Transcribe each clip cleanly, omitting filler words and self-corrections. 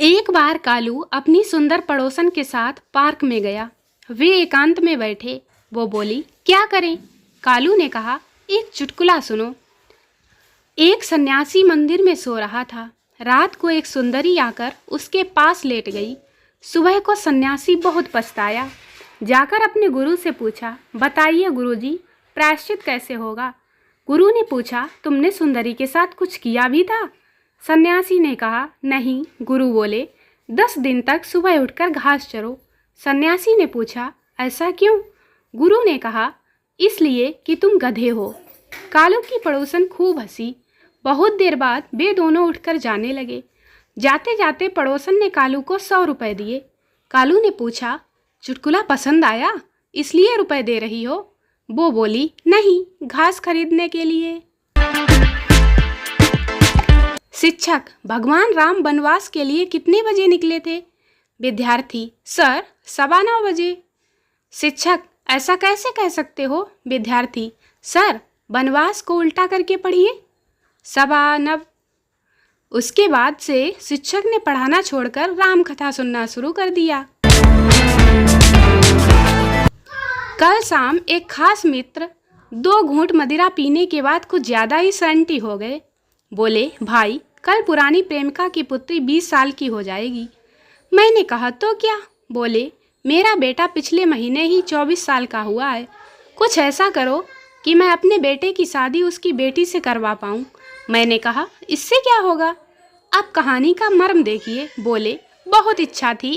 एक बार कालू अपनी सुंदर पड़ोसन के साथ पार्क में गया। वे एकांत में बैठे। वो बोली, क्या करें? कालू ने कहा, एक चुटकुला सुनो। एक सन्यासी मंदिर में सो रहा था। रात को एक सुंदरी आकर उसके पास लेट गई। सुबह को सन्यासी बहुत पछताया। जाकर अपने गुरु से पूछा, बताइए गुरुजी, प्रायश्चित कैसे होगा? गुरु ने पूछा, तुमने सुंदरी के साथ कुछ किया भी था? सन्यासी ने कहा, नहीं। गुरु बोले, 10 दिन तक सुबह उठकर घास चरो। सन्यासी ने पूछा, ऐसा क्यों? गुरु ने कहा, इसलिए कि तुम गधे हो। कालू की पड़ोसन खूब हंसी। बहुत देर बाद वे दोनों उठकर जाने लगे। जाते जाते पड़ोसन ने कालू को 100 रुपये दिए। कालू ने पूछा, चुटकुला पसंद आया, इसलिए रुपए दे रही हो? वो बोली, नहीं, घास खरीदने के लिए। शिक्षक, भगवान राम वनवास के लिए कितने बजे निकले थे? विद्यार्थी, सर 9:15 बजे। शिक्षक, ऐसा कैसे कह सकते हो? विद्यार्थी, सर वनवास को उल्टा करके पढ़िए। 9:15। उसके बाद से शिक्षक ने पढ़ाना छोड़कर राम कथा सुनना शुरू कर दिया। कल शाम एक खास मित्र 2 घूंट मदिरा पीने के बाद कुछ ज़्यादा ही सैंटी हो गए। बोले, भाई कल पुरानी प्रेमिका की पुत्री 20 साल की हो जाएगी। मैंने कहा, तो क्या? बोले, मेरा बेटा पिछले महीने ही 24 साल का हुआ है। कुछ ऐसा करो कि मैं अपने बेटे की शादी उसकी बेटी से करवा पाऊँ। मैंने कहा, इससे क्या होगा? अब कहानी का मर्म देखिए। बोले, बहुत इच्छा थी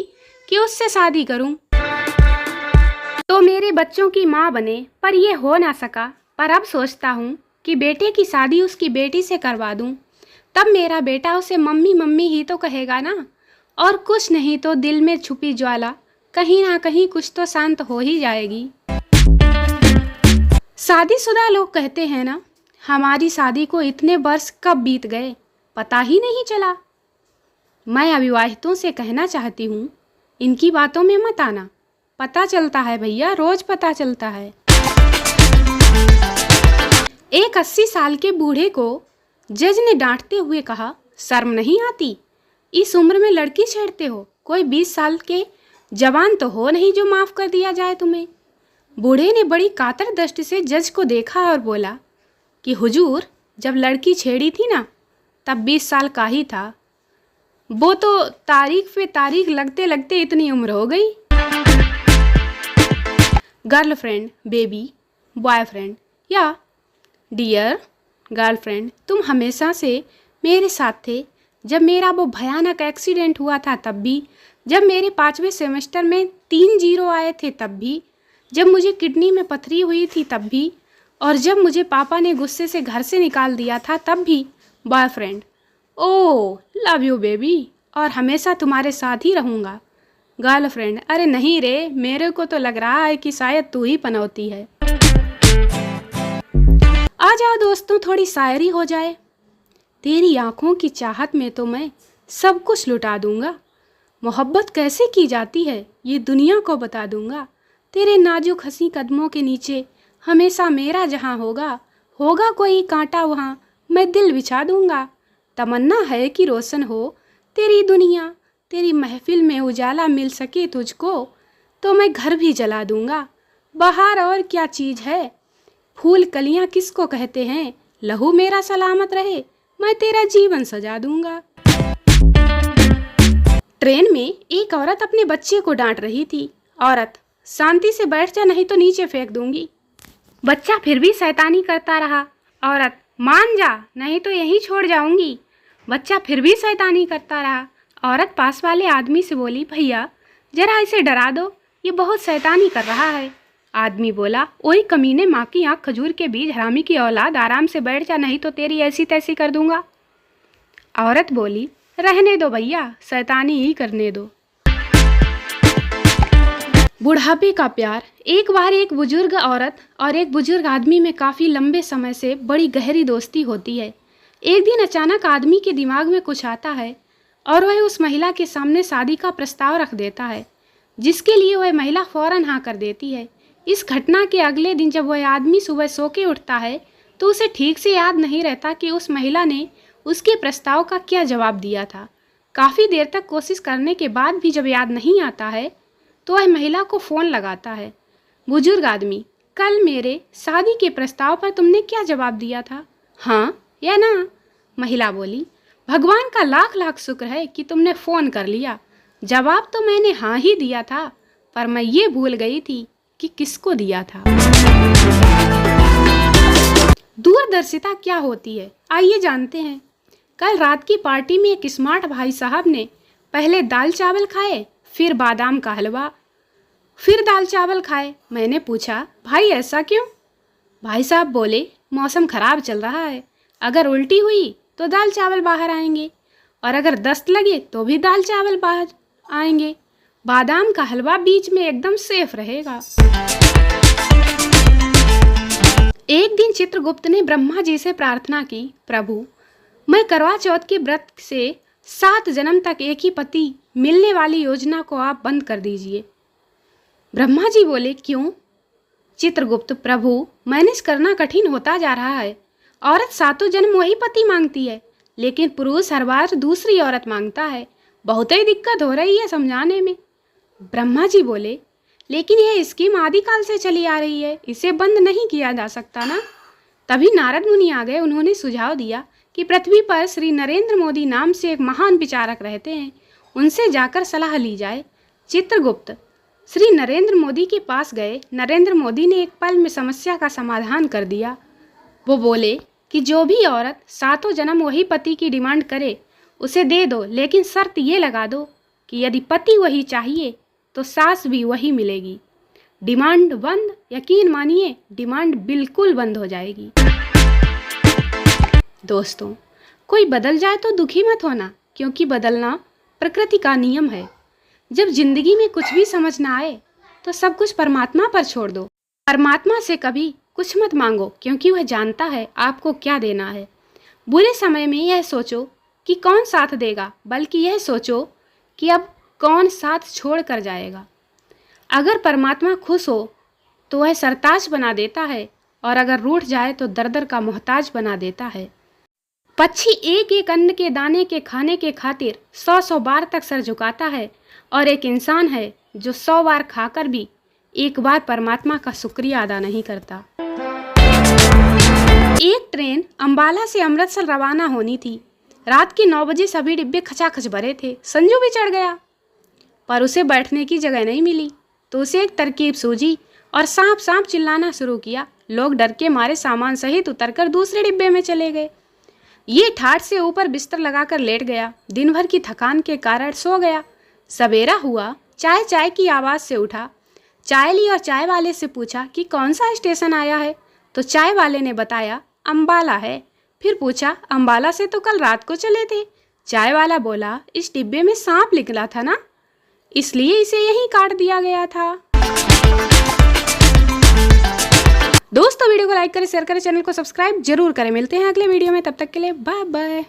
कि उससे शादी करूं तो मेरे बच्चों की माँ बने, पर यह हो ना सका। पर अब सोचता हूँ कि बेटे की शादी उसकी बेटी से करवा दूं। तब मेरा बेटा उसे मम्मी मम्मी ही तो कहेगा ना, और कुछ नहीं तो दिल में छुपी ज्वाला कहीं ना कहीं कुछ तो शांत हो ही जाएगी। शादीशुदा लोग कहते हैं ना, हमारी शादी को इतने वर्ष कब बीत गए पता ही नहीं चला। मैं अविवाहितों से कहना चाहती हूँ, इनकी बातों में मत आना। पता चलता है भैया, रोज पता चलता है। एक 80 साल के बूढ़े को जज ने डांटते हुए कहा, शर्म नहीं आती? इस उम्र में लड़की छेड़ते हो? कोई 20 साल के जवान तो हो नहीं जो माफ़ कर दिया जाए तुम्हें। बूढ़े ने बड़ी कातर दृष्टि से जज को देखा और बोला कि हुजूर, जब लड़की छेड़ी थी ना, तब 20 साल का ही था। वो तो तारीख पे तारीख लगते लगते इतनी उम्र हो गई। गर्लफ्रेंड, बेबी, बॉयफ्रेंड या डियर गर्लफ्रेंड, तुम हमेशा से मेरे साथ थे। जब मेरा वो भयानक एक्सीडेंट हुआ था तब भी, जब मेरे 5वें सेमेस्टर में 3 0 आए थे तब भी, जब मुझे किडनी में पथरी हुई थी तब भी, और जब मुझे पापा ने गुस्से से घर से निकाल दिया था तब भी। Boyfriend, oh love you baby, और हमेशा तुम्हारे साथ ही रहूँगा। गर्लफ्रेंड, अरे नहीं रे, मेरे को तो लग रहा है कि शायद तू ही पनौती है। आ जाओ दोस्तों, थोड़ी शायरी हो जाए। तेरी आंखों की चाहत में तो मैं सब कुछ लुटा दूंगा। मोहब्बत कैसे की जाती है ये दुनिया को बता दूंगा। तेरे नाजुक हंसी कदमों के नीचे हमेशा मेरा जहां होगा, होगा कोई कांटा वहां मैं दिल बिछा दूंगा। तमन्ना है कि रोशन हो तेरी दुनिया, तेरी महफिल में उजाला मिल सके तुझको तो मैं घर भी जला दूंगा। बहार और क्या चीज़ है, फूल कलियां किसको कहते हैं, लहू मेरा सलामत रहे मैं तेरा जीवन सजा दूंगा। ट्रेन में एक औरत अपने बच्चे को डांट रही थी। औरत, शांति से बैठ जा नहीं तो नीचे फेंक दूंगी। बच्चा फिर भी शैतानी करता रहा। औरत, मान जा नहीं तो यहीं छोड़ जाऊंगी। बच्चा फिर भी शैतानी करता रहा। औरत पास वाले आदमी से बोली, भैया जरा इसे डरा दो, ये बहुत शैतानी कर रहा है। आदमी बोला, ओए कमीने, माँ की आँख खजूर के बीज, हरामी की औलाद, आराम से बैठ जा नहीं तो तेरी ऐसी तैसी कर दूंगा। औरत बोली, रहने दो भैया, शैतानी ही करने दो। बुढ़ापे का प्यार। एक बार एक बुजुर्ग औरत और एक बुजुर्ग आदमी में काफ़ी लंबे समय से बड़ी गहरी दोस्ती होती है। एक दिन अचानक आदमी के दिमाग में कुछ आता है और वह उस महिला के सामने शादी का प्रस्ताव रख देता है, जिसके लिए वह महिला फौरन हाँ कर देती है। इस घटना के अगले दिन जब वह आदमी सुबह सो के उठता है तो उसे ठीक से याद नहीं रहता कि उस महिला ने उसके प्रस्ताव का क्या जवाब दिया था। काफ़ी देर तक कोशिश करने के बाद भी जब याद नहीं आता है तो वह महिला को फ़ोन लगाता है। बुजुर्ग आदमी, कल मेरे शादी के प्रस्ताव पर तुमने क्या जवाब दिया था? हाँ या ना? महिला बोली, भगवान का लाख लाख शुक्र है कि तुमने फ़ोन कर लिया। जवाब तो मैंने हाँ ही दिया था, पर मैं ये भूल गई थी कि किसको दिया था। दूरदर्शिता क्या होती है, आइए जानते हैं। कल रात की पार्टी में एक स्मार्ट भाई साहब ने पहले दाल चावल खाए, फिर बादाम का हलवा, फिर दाल चावल खाए। मैंने पूछा, भाई ऐसा क्यों? भाई साहब बोले, मौसम खराब चल रहा है, अगर उल्टी हुई तो दाल चावल बाहर आएंगे, और अगर दस्त लगे तो भी दाल चावल बाहर आएंगे। बादाम का हलवा बीच में एकदम सेफ रहेगा। एक दिन चित्रगुप्त ने ब्रह्मा जी से प्रार्थना की, प्रभु मैं करवा चौथ के व्रत से 7 जन्म तक एक ही पति मिलने वाली योजना को आप बंद कर दीजिए। ब्रह्मा जी बोले, क्यों? चित्रगुप्त, प्रभु मैनेज करना कठिन होता जा रहा है। औरत 7 जन्म वही पति मांगती है, लेकिन पुरुष हर बार दूसरी औरत मांगता है। बहुत ही दिक्कत हो रही है समझाने में। ब्रह्मा जी बोले, लेकिन यह स्कीम आदिकाल से चली आ रही है, इसे बंद नहीं किया जा सकता ना? तभी नारद मुनि आ गए। उन्होंने सुझाव दिया कि पृथ्वी पर श्री नरेंद्र मोदी नाम से एक महान विचारक रहते हैं, उनसे जाकर सलाह ली जाए। चित्रगुप्त श्री नरेंद्र मोदी के पास गए। नरेंद्र मोदी ने एक पल में समस्या का समाधान कर दिया। वो बोले कि जो भी औरत 7 जन्म वही पति की डिमांड करे उसे दे दो, लेकिन शर्त ये लगा दो कि यदि पति वही चाहिए तो सास भी वही मिलेगी। डिमांड बंद, यकीन मानिए डिमांड बिल्कुल बंद हो जाएगी। दोस्तों, कोई बदल जाए तो दुखी मत होना, क्योंकि बदलना प्रकृति का नियम है। जब जिंदगी में कुछ भी समझ ना आए तो सब कुछ परमात्मा पर छोड़ दो। परमात्मा से कभी कुछ मत मांगो, क्योंकि वह जानता है आपको क्या देना है। बुरे समय में यह सोचो कि कौन साथ देगा, बल्कि यह सोचो कि अब कौन साथ छोड़ कर जाएगा। अगर परमात्मा खुश हो तो वह सरताज बना देता है, और अगर रूठ जाए तो दर-दर का मोहताज बना देता है। पक्षी एक एक अन्न के दाने के खाने के खातिर 100-100 बार तक सर झुकाता है, और एक इंसान है जो 100 बार खाकर भी एक बार परमात्मा का शुक्रिया अदा नहीं करता। एक ट्रेन अंबाला से अमृतसर रवाना होनी थी। रात के 9 बजे सभी डिब्बे खचाखच भरे थे। संजू भी चढ़ गया, पर उसे बैठने की जगह नहीं मिली, तो उसे एक तरकीब सूझी और सांप सांप चिल्लाना शुरू किया। लोग डर के मारे सामान सहित उतरकर दूसरे डिब्बे में चले गए। ये ठाठ से ऊपर बिस्तर लगाकर लेट गया। दिन भर की थकान के कारण सो गया। सवेरा हुआ, चाय चाय की आवाज़ से उठा। चाय ली और चाय वाले से पूछा कि कौन सा स्टेशन आया है, तो चाय वाले ने बताया अंबाला है। फिर पूछा, अंबाला से तो कल रात को चले थे। चाय वाला बोला, इस डिब्बे में सांप निकला था ना, इसलिए इसे यहीं काट दिया गया था। दोस्तों, वीडियो को लाइक करें, शेयर करें, चैनल को सब्सक्राइब जरूर करें। मिलते हैं अगले वीडियो में, तब तक के लिए बाय बाय।